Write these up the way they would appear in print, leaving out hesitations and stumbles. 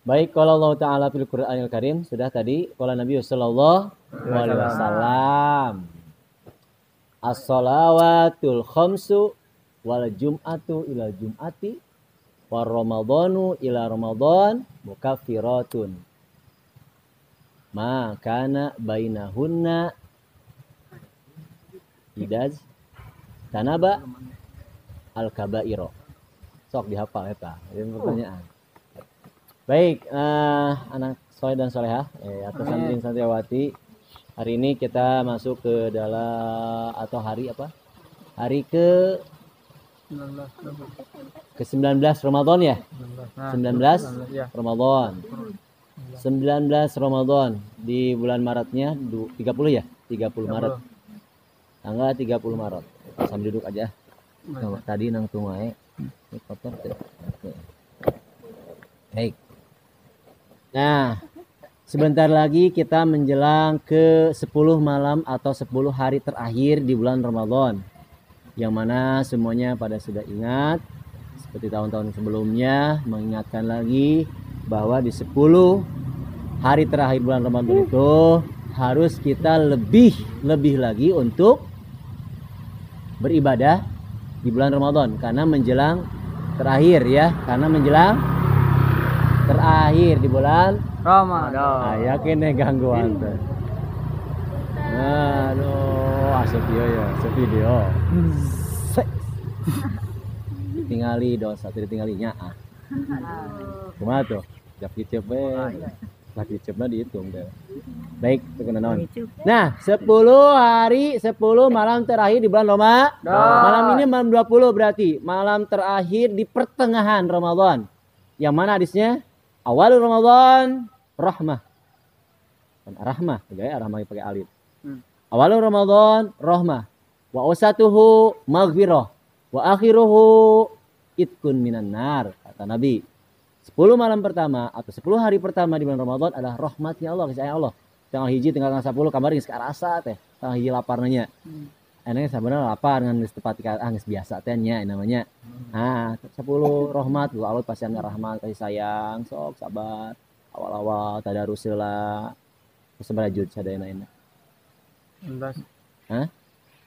Baik, kalau Allah Ta'ala fil Qur'anil Karim sudah tadi. Kalau Nabi sallallahu alaihi wasallam, as-salawatul khamsu wal jum'atu ila jum'ati war ramadhanu ila ramadhan mukaffiratun ma kana bainahunna idaz tanaba al kabairo. Sok dihafal eta. Ini pertanyaan. Baik, anak soleh dan solehah atau santri santriwati, hari ini kita masuk ke dalam atau hari apa? Hari ke 19 Ramadan ya? 19 Ramadan. 19 Ramadan di bulan Maretnya 30 ya? 30 Maret. Tanggal 30 Maret. Sambil duduk aja. Tadi nang tunggu kotor. Baik. Nah, sebentar lagi kita menjelang ke 10 malam atau 10 hari terakhir di bulan Ramadan. Yang mana semuanya pada sudah ingat, seperti tahun-tahun sebelumnya, mengingatkan lagi bahwa di 10 hari terakhir bulan Ramadan itu harus kita lebih lagi untuk beribadah di bulan Ramadan. Karena menjelang terakhir ya, karena menjelang terakhir di bulan Ramadan. Nah, yakin nih gangguan tuh. Aduh, asap dia ya, video. Tinggali dosa, tidak tinggalinya. Kumaha tuh? Jak dicep we. Lah dicepna dihitung deh. Baik, itu kena naon. Nah, 10 hari, 10 malam terakhir di bulan Ramadan. Malam ini malam 20 berarti malam terakhir di pertengahan Ramadan. Yang mana hadisnya? Awal Ramadan rahmah. Rahmah, ya, rahmah pakai alif. Awal Ramadan rahmah. Wa usatuhu maghfirah. Wa akhiruhu itkun minan nar, kata Nabi. 10 malam pertama atau 10 hari pertama di bulan Ramadan adalah rahmatnya Allah, kasih Allah. Tanggal hiji tinggal 10 kamari geus karasa teh. Tanggal hiji laparnya. Enaknya sebenarnya lapar ngan geus tepat geus biasa teh nya namanya. Nah, 10 rahmat gua Allah pasti anu rahmat kasih sayang, sok sabar. Awal-awal tadarus heula. Sabaraha juz sadayana enak. 11. Hah?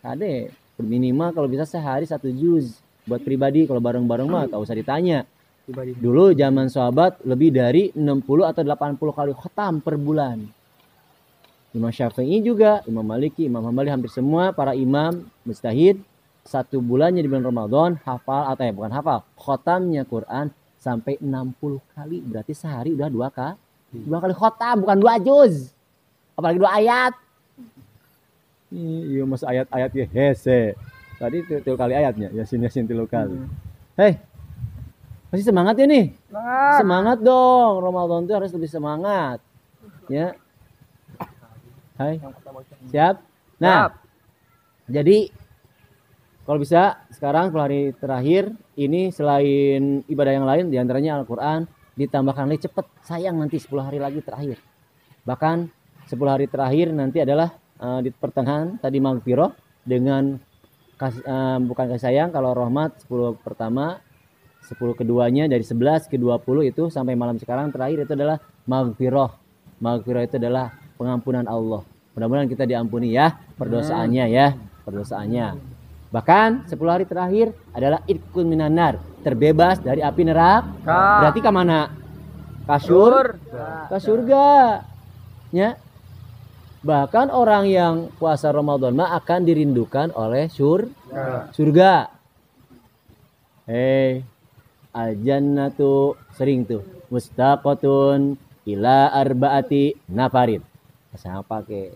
Kade minimal kalau bisa sehari 1 juz. Buat pribadi kalau bareng-bareng mah tak usah ditanya. Dulu zaman sahabat lebih dari 60 atau 80 kali khatam per bulan. Imam Syafi'i juga, Imam Maliki, Imam Hambali, hampir semua para imam mujtahid 1 bulannya di bulan Ramadan hafal atau bukan hafal, khatamnya Quran sampai 60 kali. Berarti sehari udah 2 kali khatam, bukan 2 juz. Apalagi 2 ayat. Iya mas ayat-ayat ya hese. Tadi 3 kali ayatnya, Yasin 3 kali. Hei, masih semangat ya nih? Semangat dong, Ramadan itu harus lebih semangat. Ya. Hai. Siap? Nah. Jadi kalau bisa sekarang 10 hari terakhir ini selain ibadah yang lain diantaranya Al-Quran ditambahkan lagi cepet. Sayang nanti 10 hari lagi terakhir. Bahkan 10 hari terakhir nanti adalah di pertengahan tadi maghfirah dengan bukan kasih sayang. Kalau rahmat 10 pertama, 10 keduanya dari 11 ke 20 itu sampai malam sekarang terakhir itu adalah maghfirah. Maghfirah itu adalah pengampunan Allah. Mudah-mudahan kita diampuni ya perdosaannya ya, perdosaannya. Bahkan 10 hari terakhir adalah itkun minan nar, terbebas dari api neraka. Berarti ke mana? Ke surga. Ya. Bahkan orang yang puasa Ramadan mah akan dirindukan oleh surga. Al-jannatu sering tuh mustaqatun ila arba'ati nafarin. Saya pakai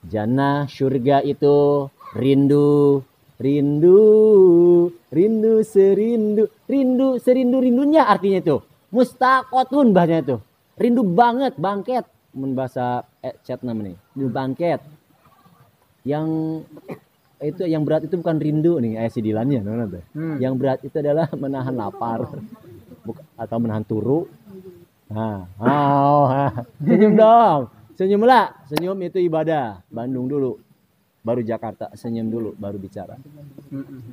jannah surga itu rindu serindu-rindunya artinya itu. Mustaqatun bahasanya itu. Rindu banget, bangket. Mun bahasa chat namanya. Rindu bangket. Yang itu yang berat itu bukan rindu nih si Dilannya Yang berat itu adalah menahan lapar atau menahan turu. Senyum dong. Senyum lah. Senyum itu ibadah. Bandung dulu baru Jakarta, senyum dulu baru bicara.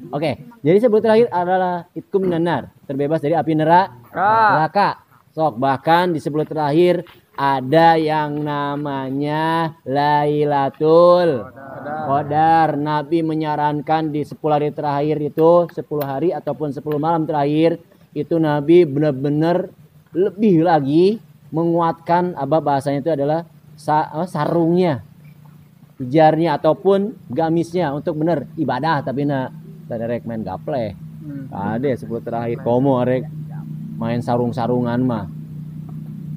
Oke, jadi sebut terakhir adalah itkum minan nar, terbebas dari api neraka. Sok, bahkan di 10 terakhir ada yang namanya Lailatul Qadar. Nabi menyarankan di 10 hari terakhir itu, 10 hari ataupun 10 malam terakhir itu Nabi benar-benar lebih lagi menguatkan bahasanya itu adalah sarungnya, hijarnya ataupun gamisnya untuk benar ibadah. Tapi tadi rek main gaple. Ada 10 terakhir komo rek main sarung-sarungan mah.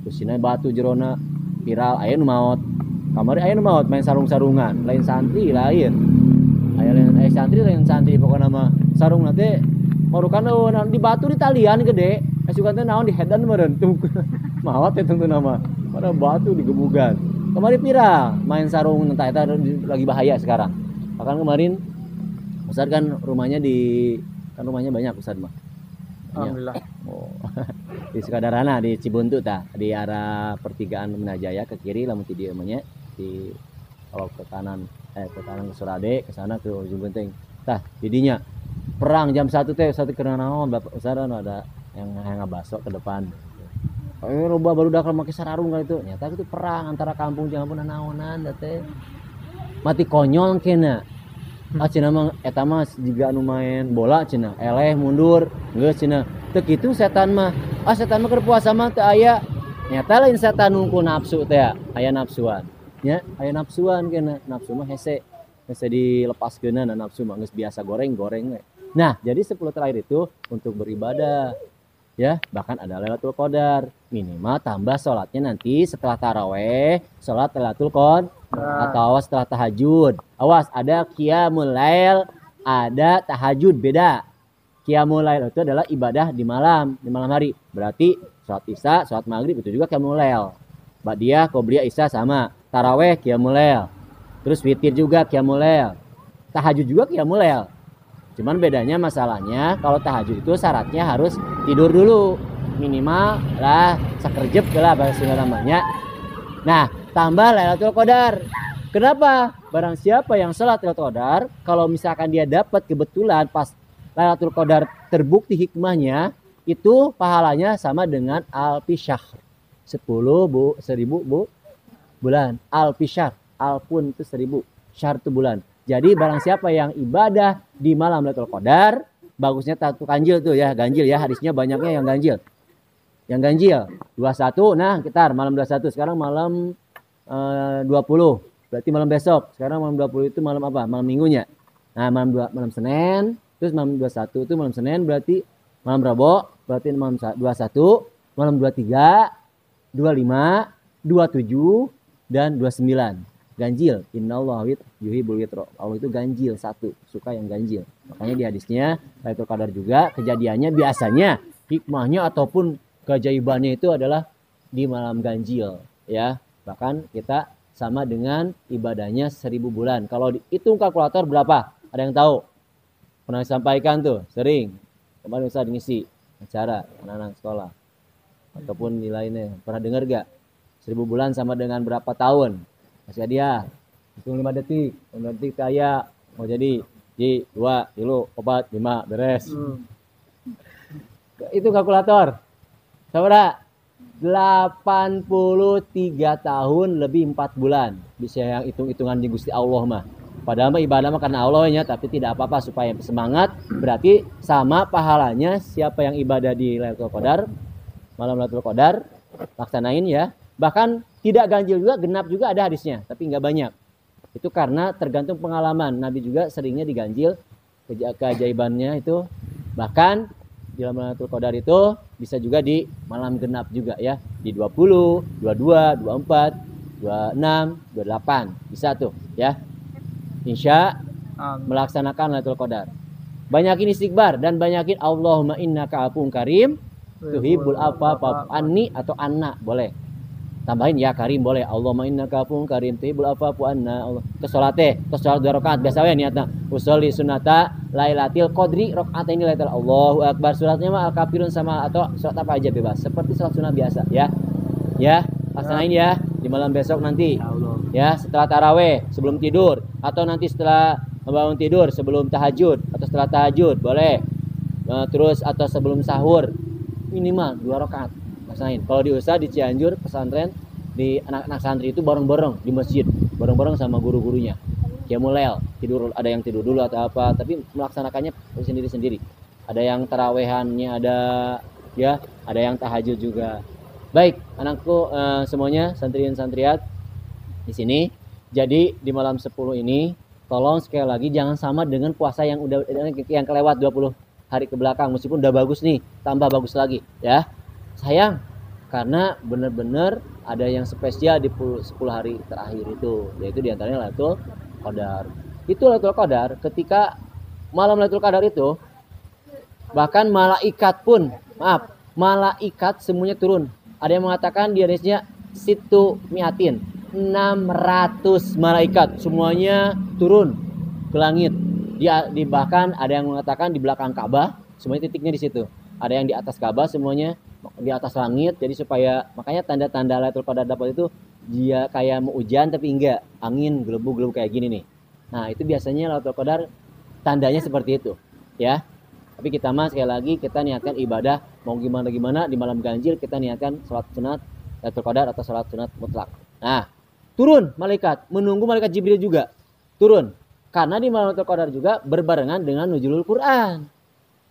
Kusina batu jerona viral aya nu maot. Kamari aya nu maot main sarung-sarungan, lain santri lain. Aya santri lain santri pokona mah sarung teh marukan di batu di talian gede. Suka teh naon di hedan meureun maot teh tentu nama. Pada batu digebugan. Kemarin viral main sarung entah eta lagi bahaya sekarang. Bahkan kemarin Ustaz kan rumahnya rumahnya banyak Ustaz mah. Alhamdulillah. Oh. Di Sukadarana di Cibuntu di arah pertigaan Menajaya ke kiri lamun ti dieu nya di kalau ke kanan ke Surade ke sana ke ujung genteng. Didinya perang jam 1 teh satu kena naon Bapak Ustaz ada yang ngabaso ke depan. Loba barudak make sararung kali itu. Nyata itu perang antara kampung jeung ampun naonan teh. Mati konyol kena. Cenah mah eta mah jiga anu main bola cenah eleh mundur geus cenah teu kitu setan mah setan mah keur puasa mah teu aya nyata lain setan nungku nafsu teh aya nafsuan nya aya nafsuan kena nafsu mah hese dilepaskeunana nafsu mah geus biasa goreng we. Nah jadi 10 terakhir itu untuk beribadah ya, bahkan ada Lailatul Qadar minimal tambah sholatnya nanti setelah taraweh sholat Lailatul Qadar atau setelah tahajud. Awas, ada qiyamul lail, ada tahajud, beda. Qiyamul lail itu adalah ibadah di malam hari. Berarti sholat isya, sholat maghrib itu juga qiyamul lail. Ba'diyah, qobliyah, isya sama. Taraweh qiyamul lail. Terus witir juga qiyamul lail. Tahajud juga qiyamul lail. Cuman bedanya masalahnya kalau tahajud itu syaratnya harus tidur dulu. Minimal lah sakerjep lah bahasa namanya. Nah, tambah Lailatul Qadar. Kenapa? Barang siapa yang salat Lailatul Qadar, kalau misalkan dia dapat kebetulan pas Lailatul Qadar terbukti hikmahnya, itu pahalanya sama dengan alfi syahr. 10.000 bulan. Alfi syahr. Alpun itu 1000. Syahr itu bulan. Jadi barang siapa yang ibadah di malam Lailatul Qadar, bagusnya satu ganjil tuh ya, ganjil ya, hadisnya banyaknya yang ganjil. Yang ganjil 21, nah kita malam 21, sekarang malam 20, berarti malam besok. Sekarang malam 20 itu malam apa? Malam minggunya. Nah malam Senin, terus malam 21 itu malam Senin, berarti malam Rabu, berarti malam 21, malam 23, 25, 27, dan 29. Ganjil. Innallaha yuhibbul witr. Allah itu ganjil satu, suka yang ganjil. Makanya di hadisnya Lailatul Qadar juga kejadiannya biasanya hikmahnya ataupun keajaibannya itu adalah di malam ganjil ya. Bahkan kita sama dengan ibadahnya 1000 bulan. Kalau dihitung kalkulator berapa? Ada yang tahu? Pernah disampaikan tuh, sering. Kemarin Ustaz ngisi acara anak-anak sekolah. Ataupun nilainya. Pernah dengar gak? 1000 bulan sama dengan berapa tahun? Masih hadiah. Hitung 5 detik. 5 detik kaya. Mau jadi 2, 3, 4, 5, beres. Itu kalkulator. Saudara, 83 tahun lebih 4 bulan. Bisa yang hitung-hitungan di Gusti Allah mah. Padahal mah ibadah mah karena Allahnya, tapi tidak apa-apa supaya semangat. Berarti sama pahalanya siapa yang ibadah di Lailatul Qadar, malam Lailatul Qadar, laksanain ya. Bahkan tidak ganjil juga, genap juga ada hadisnya, tapi nggak banyak. Itu karena tergantung pengalaman. Nabi juga seringnya diganjil, keajaibannya itu. Bahkan di dalam Lailatul Qadar itu bisa juga di malam genap juga ya. Di 20, 22, 24, 26, 28. Bisa tuh ya. Insya melaksanakan Lailatul Qadar. Banyakin istighfar dan banyakin Allahumma innaka afuwun karim tuhibbul afwa fa'fu anni atau anna boleh. Tambahin ya karim boleh. Allahumma innaka afuwun karim tuhibbul afwa fa'fu anna. Ke salat 2 rakaat biasa we niatna. Usolli sunnata Lailatul Qadri rakaat ini Lailatul Allahu Akbar. Suratnya mah Al-Kafirun sama atau surat apa aja bebas. Seperti salat sunnah biasa ya. Ya, laksanain ya di malam besok nanti. Ya, setelah taraweh sebelum tidur atau nanti setelah bangun tidur sebelum tahajud atau setelah tahajud boleh. Terus atau sebelum sahur minimal 2 rakaat. laksanain. Kalau di USA, di Cianjur, pesantren, di anak-anak santri itu bareng-bareng di masjid, bareng-bareng sama guru-gurunya. Qiyamul Lail, tidur, ada yang tidur dulu atau apa, tapi melaksanakannya sendiri-sendiri. Ada yang tarawehannya, ada yang tahajud juga. Baik, anakku semuanya, santriin santriat di sini. Jadi di malam 10 ini, tolong sekali lagi jangan sama dengan puasa yang kelewat 20 hari ke belakang. Meskipun udah bagus nih, tambah bagus lagi ya. Sayang, karena benar-benar ada yang spesial di 10 hari terakhir itu, yaitu diantaranya Lailatul Qadar. Itu Lailatul Qadar, ketika malam Lailatul Qadar itu, bahkan malaikat semuanya turun. Ada yang mengatakan di hadisnya situ miatin, 600 malaikat semuanya turun ke langit. Bahkan ada yang mengatakan di belakang Ka'bah, semuanya titiknya di situ. Ada yang di atas Ka'bah, semuanya di atas langit. Jadi supaya, makanya tanda-tanda Lailatul Qadar dapat itu dia kayak mau hujan tapi enggak, angin gelebu-gelebu kayak gini nih. Nah, itu biasanya Lailatul Qadar tandanya seperti itu, ya. Tapi kita sekali lagi kita niatkan ibadah mau gimana di malam ganjil, kita niatkan salat sunat Lailatul Qadar atau salat sunat mutlak. Nah, turun malaikat, menunggu malaikat Jibril juga turun. Karena di malam Lailatul Qadar juga berbarengan dengan nuzulul Quran.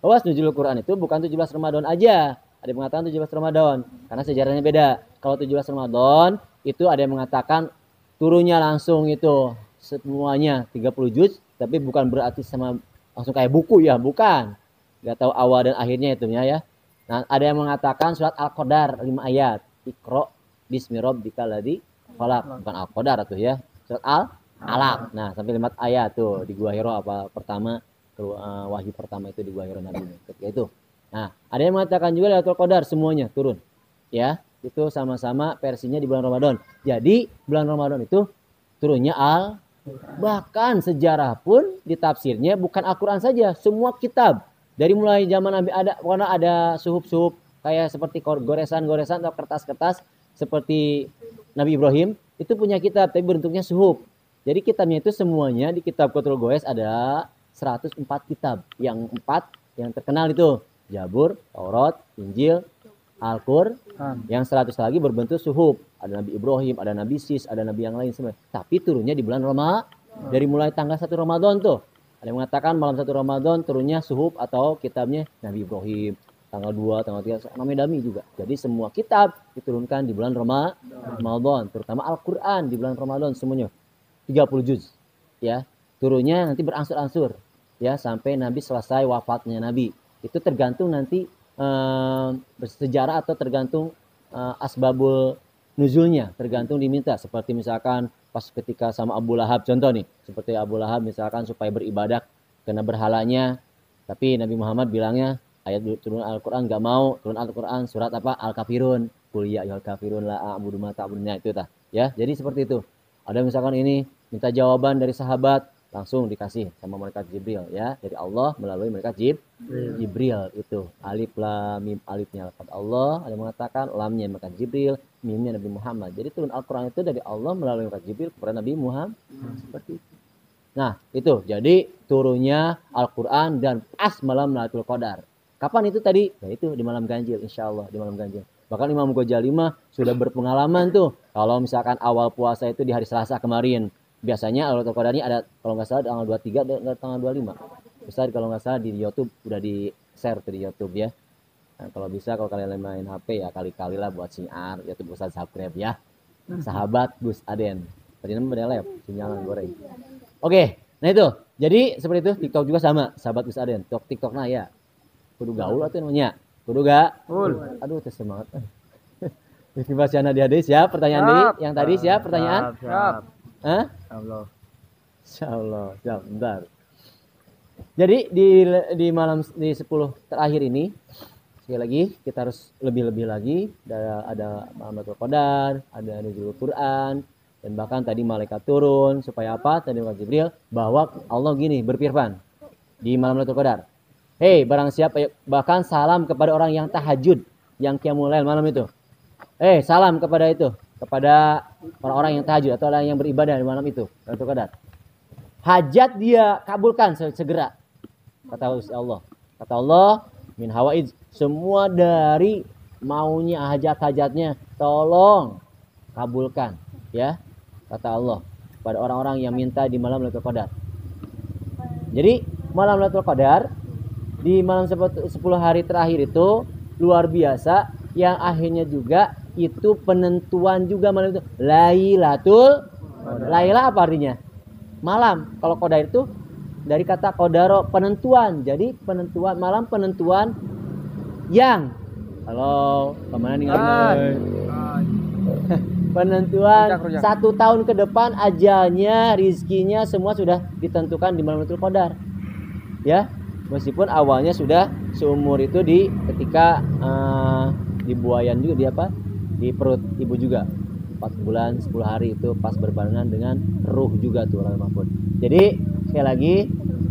Awas, nuzulul Quran itu bukan 17 Ramadan aja. Ada yang mengatakan 17 Ramadan karena sejarahnya beda. Kalau 17 Ramadan itu ada yang mengatakan turunnya langsung itu semuanya 30 juz, tapi bukan berarti sama langsung kayak buku ya, bukan. Gak tahu awal dan akhirnya itu ya. Nah, ada yang mengatakan surat Al-Qadar 5 ayat. Iqra bismi rabbikal ladzi khalaq, bukan Al-Qadar tuh ya. Surat Al-Alaq. Nah, sampai 5 ayat tuh di Gua Hira pertama, wahyu pertama itu di Gua Hira Nabi ketika itu. Nah, ada yang mengatakan juga Lailatul Qadar semuanya turun. Ya, itu sama-sama versinya di bulan Ramadan. Jadi, bulan Ramadan itu turunnya bahkan sejarah pun ditafsirnya bukan Al-Qur'an saja, semua kitab. Dari mulai zaman Nabi karena ada suhuf-suhuf kayak seperti goresan-goresan atau kertas-kertas seperti Nabi Ibrahim itu punya kitab tapi bentuknya suhuf. Jadi kitabnya itu semuanya di kitab Qatrul Goes ada 104 kitab. Yang 4 yang terkenal itu Zabur, Taurat, Injil, Al-Qur'an. Yang 100 lagi berbentuk suhuf. Ada Nabi Ibrahim, ada Nabi Sis, ada Nabi yang lain semua. Tapi turunnya di bulan Ramadan. Dari mulai tanggal 1 Ramadan tuh. Ada yang mengatakan malam 1 Ramadan turunnya suhuf atau kitabnya Nabi Ibrahim. Tanggal 2, tanggal 3, namanya Dami juga. Jadi semua kitab diturunkan di bulan Ramadan. Terutama Al-Quran di bulan Ramadan semuanya. 30 juz. Ya. Turunnya nanti berangsur-angsur. Ya, sampai Nabi selesai wafatnya Nabi. Itu tergantung nanti bersejarah atau tergantung asbabul nuzulnya. Tergantung diminta. Seperti misalkan pas ketika sama Abu Lahab, contoh nih, seperti Abu Lahab misalkan supaya beribadah karena berhalanya, tapi Nabi Muhammad bilangnya ayat turun Al-Quran gak mau, turun Al-Quran surat apa? Al-Kafirun, qul ya ayyuhal kafirun la a'budu ma ta'budun, itu tah ya. Jadi seperti itu. Ada misalkan ini minta jawaban dari sahabat, langsung dikasih sama malaikat Jibril ya, dari Allah melalui malaikat Jibril itu. Alif lam mim, alifnya lafaz Allah, ada mengatakan lamnya malaikat Jibril, mimnya Nabi Muhammad. Jadi turun Al-Qur'an itu dari Allah melalui malaikat Jibril kepada Nabi Muhammad. Seperti itu. Nah, itu. Jadi turunnya Al-Qur'an dan pas malam Lailatul Qadar. Kapan itu tadi? Ya itu di malam ganjil, insyaallah di malam ganjil. Bahkan Imam Ghazali mah sudah berpengalaman tuh. Kalau misalkan awal puasa itu di hari Selasa kemarin, biasanya Lailatul Qadarnya ada kalau nggak salah tanggal 23 dan tanggal 25. Besar kalau nggak salah di YouTube udah di-share tuh di YouTube ya. Nah, kalau bisa kalau kalian main HP ya kali-kali lah buat siar YouTube Ustaz subscribe ya. Sahabat Gus Aden. Tadi namanya lab sinyalan goreng. Oke, nah itu. Jadi seperti itu. TikTok juga sama, sahabat Gus Aden. TikTok nah ya. Kudu gaul atau namanya? Kudu gak? Aduh, semangat. Istighfar di hadis ya, pertanyaan diri yang tadi siap pertanyaan? Siap. Hah? Allah. Insyaallah. Siap, bentar. Jadi di malam di 10 terakhir ini sekali lagi kita harus lebih-lebih lagi. Ada malam Lailatul Qadar, ada nuzulul Quran, dan bahkan tadi malaikat turun supaya apa? Tadi malaikat Jibril bahwa Allah gini berfirman di malam Lailatul Qadar. Hei, barang siapa, bahkan salam kepada orang yang tahajud, yang qiyamul lail malam itu. Salam kepada itu, kepada orang-orang yang tahajud atau orang yang beribadah di malam itu, Lailatul Qadar. Hajat dia kabulkan segera. Kata Allah. Kata Allah, min hawaij, semua dari maunya hajat-hajatnya tolong kabulkan ya, kata Allah pada orang-orang yang minta di malam Lailatul Qadar. Jadi malam Lailatul Qadar di malam 10 hari terakhir itu luar biasa, yang akhirnya juga itu penentuan juga malam itu Lailatul. Laila apa artinya? Malam. Kalau Qadar itu dari kata qadaro, penentuan. Jadi penentuan malam, penentuan yang halo kemana nih penentuan rujak. 1 tahun ke depan ajalnya, rizkinya semua sudah ditentukan di malam Lailatul Qadar ya, meskipun awalnya sudah seumur itu di ketika dibuayan juga di apa, di perut ibu juga 4 bulan 10 hari itu pas berbarengan dengan ruh juga tuh Lauhul Mahfuz. Jadi sekali lagi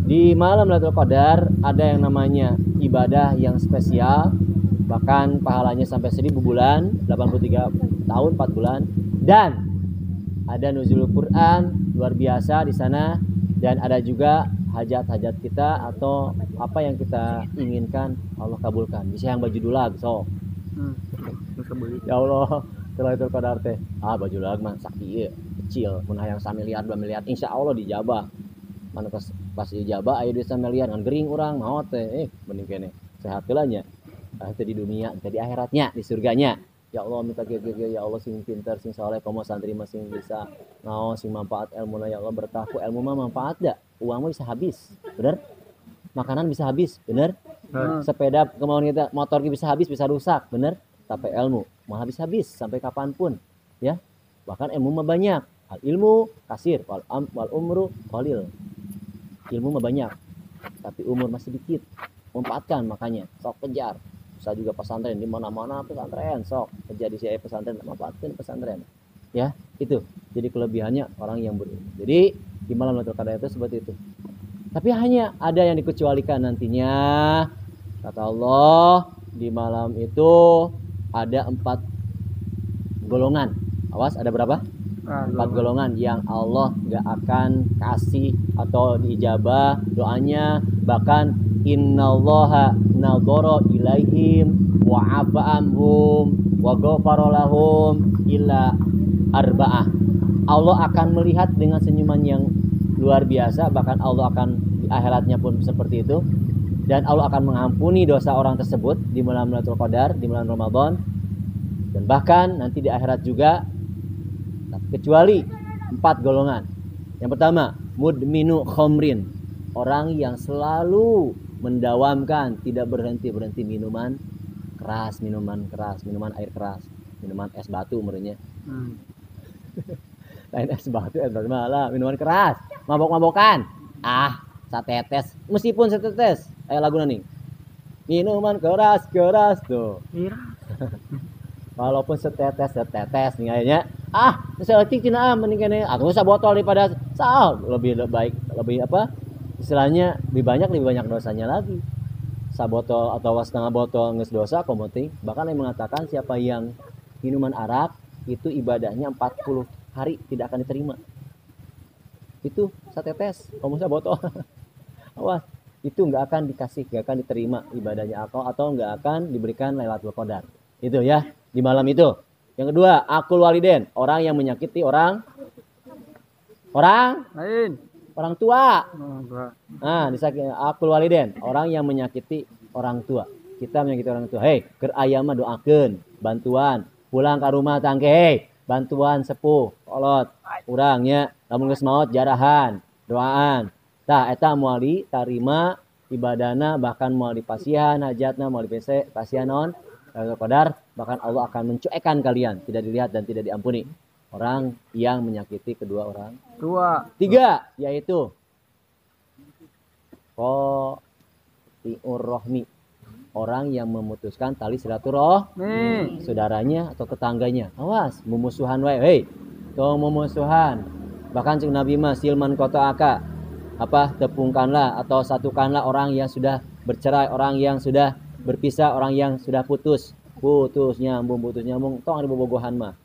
di malam Lailatul Qadar ada yang namanya ibadah yang spesial, bahkan pahalanya sampai 1000 bulan, 83 tahun 4 bulan, dan ada nuzulul Quran luar biasa di sana, dan ada juga hajat-hajat kita atau apa yang kita inginkan Allah kabulkan. Bisa yang baju dulag so. Ya Allah, Lailatul Qadar teh baju dulag mah sakit kecil, mun hayang 1 miliar 2 miliar insya Allah dijabah. Mana pas ijabah aya duit 1 miliar ngan gering urang maot teh mending kene sehat heula nya. Itu di dunia, di akhiratnya, di surganya. Ya Allah minta kieu ya Allah sing pintar, sing saleh, komo santri mah sing bisa ngaos, sing manfaat ilmuna ya Allah berkah. Ilmu mah manfaat da. Uang mah bisa habis. Bener? Makanan bisa habis, bener? Sepeda kemauan kita, motor bisa habis, bisa rusak, bener? Tapi ilmu mah habis-habis sampai kapanpun, ya. Bahkan ilmu mah banyak. Al ilmu kasir, wal umru qalil. Ilmu mah banyak, tapi umur masih dikit. Manfaatkan makanya, sok kejar. Bisa juga pesantren di mana-mana pesantren, sok kejar di saya pesantren, manfaatkan pesantren. Ya, itu. Jadi kelebihannya orang yang jadi di malam Lailatul Qadar itu seperti itu. Tapi hanya ada yang dikecualikan nantinya. Kata Allah, di malam itu ada 4 golongan. Awas, ada berapa? 4 golongan yang Allah gak akan kasih atau diijabah doanya. Bahkan innallaha nadhara ilaihim wa afa'anhum wa ghafara lahum illa arba'ah. Allah akan melihat dengan senyuman yang luar biasa, bahkan Allah akan di akhiratnya pun seperti itu, dan Allah akan mengampuni dosa orang tersebut di malam Lailatul Qadar, di bulan Ramadan, dan bahkan nanti di akhirat juga, kecuali 4 golongan. Yang pertama, mudminu khomrin, orang yang selalu mendawamkan, tidak berhenti minuman keras, minuman air keras, minuman es batu umurnya. Lain es batu malah minuman keras, mabok-mabokan. Satetes, meskipun setetes. Laguna nih. Minuman keras tuh. Walaupun setetes nih kayaknya. Selektif tina mending kene. Aku usah botol daripada lebih baik, lebih apa? Istilahnya lebih banyak dosanya lagi. Sabotol atau setengah botol nges dosa komuting. Bahkan yang mengatakan siapa yang minuman arak itu ibadahnya 40 hari tidak akan diterima. Itu satetes, kamu sabotol. Awas, itu nggak akan dikasih, nggak akan diterima ibadahnya atau nggak akan diberikan Lailatul Qadar. Itu ya di malam itu. Yang kedua, akul waliden, orang yang menyakiti orang lain. Orang tua. Disakiti akul waliden, orang yang menyakiti orang tua. Kita menyakiti orang tua. Hei, keur aya mah doakeun, bantuan, pulang ke rumah tangke, hei, bantuan sepuh, kolot, urangnya, lamun geus maot jarahan, doaan. Tah eta moal ditarima ibadahna, bahkan moal dipasihan hajatna, moal dipasihan naon Lailatul Qadar, bahkan Allah akan mencuekkan kalian, tidak dilihat dan tidak diampuni. Orang yang menyakiti kedua orang tua. 3, yaitu qati'ur rahmi, orang yang memutuskan tali silaturahmi saudaranya atau tetangganya. Awas, memusuhan wae. Hei, tong memusuhan. Bahkan cing Nabi mah silman qata'aka, tepungkanlah atau satukanlah orang yang sudah bercerai, orang yang sudah berpisah, orang yang sudah putus nyambung, tong ari bobogohan mah.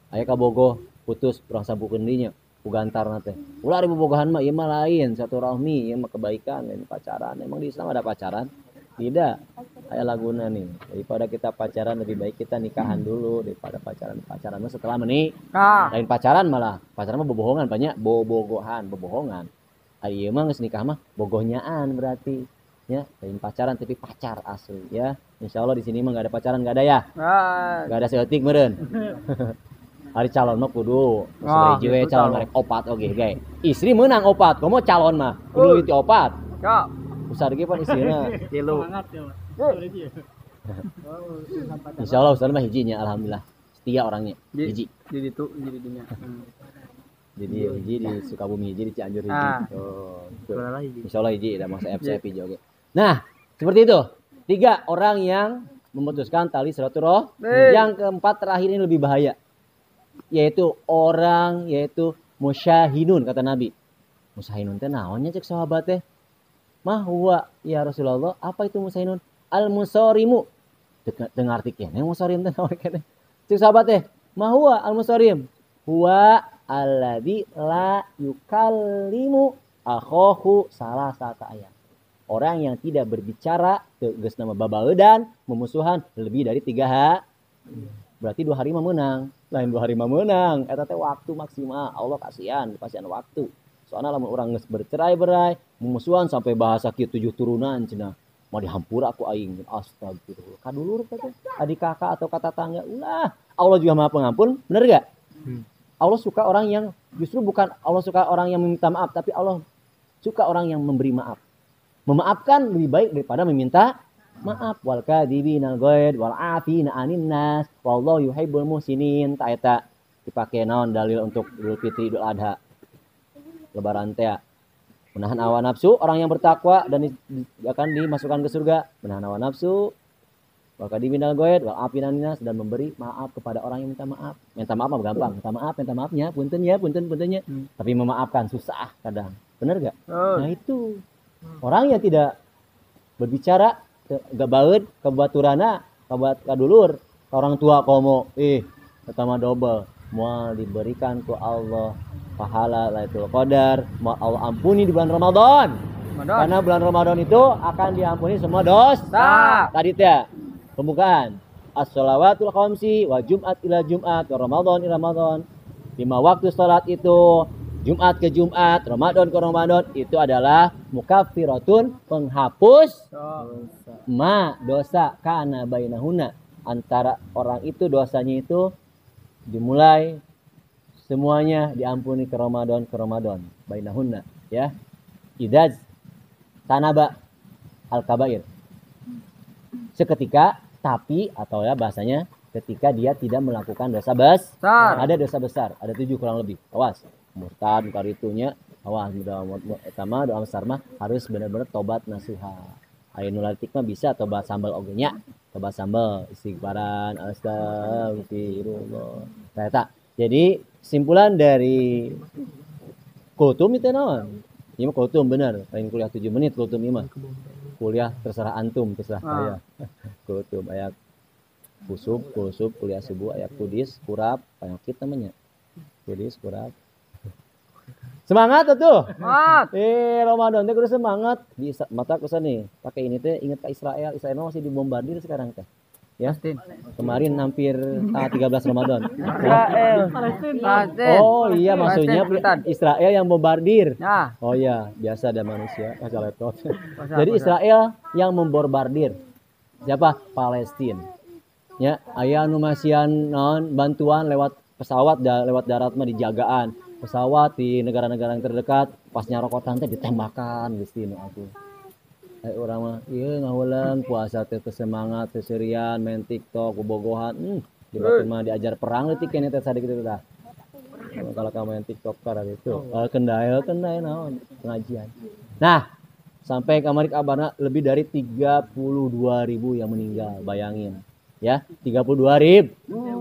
Aya kabogoh putus urang sampukeun dinya ku gantarna teh. Ulah ari bobogohan mah ieu mah lain, silaturahmi, ieu mah kebaikan, lain pacaran. Emang di Islam ada pacaran? Tidak. Kayak laguna nih. Daripada kita pacaran lebih baik kita nikahan dulu daripada pacaran. Pacaran mah setelah menikah. Lain pacaran malah. Pacaran mah bobohongan banyak, bobogohan, bobohongan. Ayo mah geus nikah mah bogohnyaan berarti. Ya, lain pacaran tapi pacar asli ya. Insya Allah di sini mah enggak ada pacaran, enggak ada ya. Enggak ada seeutik meureun. Hari calon mah kudu sebereji we calon merek opat oge guys. Istri menang opat, komo calon mah kudu itu opat. Ya. Usah ge pan istrina 3. Insya Allah Ustaz mah hijinya alhamdulillah. Setia orangnya. Hiji. Jadi itu jadi dunia. Jadi hiji di Sukabumi, hiji di Cianjur hiji. Oh, insya Allah hiji ada masa FCP juga. Nah, seperti itu. 3 orang yang memutuskan tali silaturahmi. Yang keempat terakhir ini lebih bahaya. Yaitu musyahinun kata Nabi. Musyahinun teh naonnya cek sahabat teh? Mah huwa ya Rasulullah, apa itu musyahinun? Al musarimu. Dengar arti kene musarim teh naon kene. Cek sahabat teh, mah huwa al musarim? Huwa alladzi la yukallimu akhahu salah satu ayat. Orang yang tidak berbicara geus nama babaeudan, memusuhan lebih dari 3 hari. Berarti 2 hari mah menang. Lain 2 hari mah menang. Eta teh waktu maksimal. Allah kasihan waktu. Soalnya lamun urang geus bercerai-berai, memusuhan sampai bahasa kieu 7 turunan cenah. Mau dihampura aku aing. Astagfirullah. Kadulur teh adik kakak atau kata tangga. Ulah. Allah juga Maha Pengampun, bener enggak? Allah suka orang yang justru bukan Allah suka orang yang meminta maaf, tapi Allah suka orang yang memberi maaf. Memaafkan lebih baik daripada meminta maaf. Wal kadhibinal ghaid wal afina 'anin nas wallahu yuhibbul muhsinin. Ta eta dipake naon dalil untuk Idul Fitri, Idul Adha. Lebaran teh menahan hawa nafsu, orang yang bertakwa dan akan dimasukkan ke surga. Menahan hawa nafsu, wal kadhibinal ghaid wal afina 'anin nas, dan memberi maaf kepada orang yang minta maaf. Minta maaf mah gampang, minta maafnya, puntennya. Tapi memaafkan susah kadang. Bener gak? Nah itu. Orang yang tidak berbicara, gak baeud kebaturana, kadulur, orang tua komo, pertama double, moal diberikan ku Allah pahala Lailatul Qadar, moal Allah ampuni di bulan Ramadan. Karena bulan Ramadan itu akan diampuni semua dosa. Tadi teh pembukaan. As-shalawatul khamsi wa Jum'at ila Jum'at wa Ramadan ila Ramadan. 5 waktu salat itu Jumat ke Jumat, Ramadan ke Ramadan itu adalah mukaffiratun, penghapus dosa kana bainahuna, antara orang itu dosanya itu dimulai semuanya diampuni ke Ramadan bainahuna ya. Idaz tanaba al-kabair. Seketika, tapi atau ya bahasanya ketika dia tidak melakukan dosa besar. Ada dosa besar, ada 7 kurang lebih. Awas. Murtad karitunya awas doa besar mah harus benar-benar tobat nasuha. Aya nu leutik mah bisa tobat sambal oge nya. Tobat sambal istighfaran astagfirullah. Eta. Jadi simpulan dari kultum itu naon? Ieu mah kultum bener, lain kuliah 7 menit kultum ieu mah. Kuliah terserah antum, terserah saya. Kultum aya kusub, kuliah subuh, aya kudis, kurap, penyakit namanya. Kudis, kurap. Semangat tuh. Semangat. Ramadan teh kudu semangat. Di mata kusan nih. Pakai ini teh ingat ke Israel. Israel masih dibombardir sekarang teh. Ya. Kemarin hampir 13 Ramadan. Israel. Oh iya maksudnya Israel yang bombardir. Oh iya, biasa ada manusia baca laptop. Jadi Israel yang membombardir. Siapa? Palestina. Ya, aya nu masian naon bantuan lewat pesawat lewat darat mah dijagaan. Pesawat di negara-negara yang terdekat pas nyarokotan teh ditembakkan geus tinu aku. Urang mah ieu ngawuleung puasa teh semangat seserian main TikTok bobogohan. Di batur mah diajar perang leutik keneh teh sadik kitu tah. Kalau kamu main TikTok karena itu kendai naon pengajian. Nah, sampai kamari kabarna lebih dari 32.000 yang meninggal, bayangin. Ya, 32.000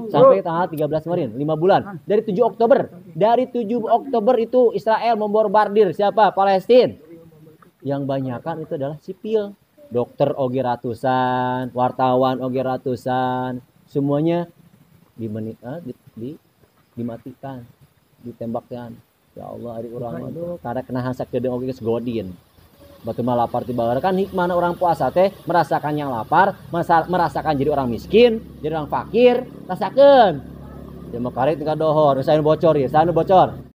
sampai tanggal 13 kemarin, 5 bulan. Dari 7 Oktober. Dari 7 Oktober itu Israel membombardir siapa? Palestina. Yang banyakan itu adalah sipil. Dokter oge ratusan, wartawan oge ratusan, semuanya dimatikan, ditembakkan. Ya Allah, hari urang aduh karena kena hasak gede oge geus godin. Batu mah lapar tiba kan hikmahna orang puasa teh merasakan yang lapar, merasakan jadi orang miskin, jadi orang fakir, rasakeun. Ya mah karek tinggal dohor, saya bocor ya, saya bocor.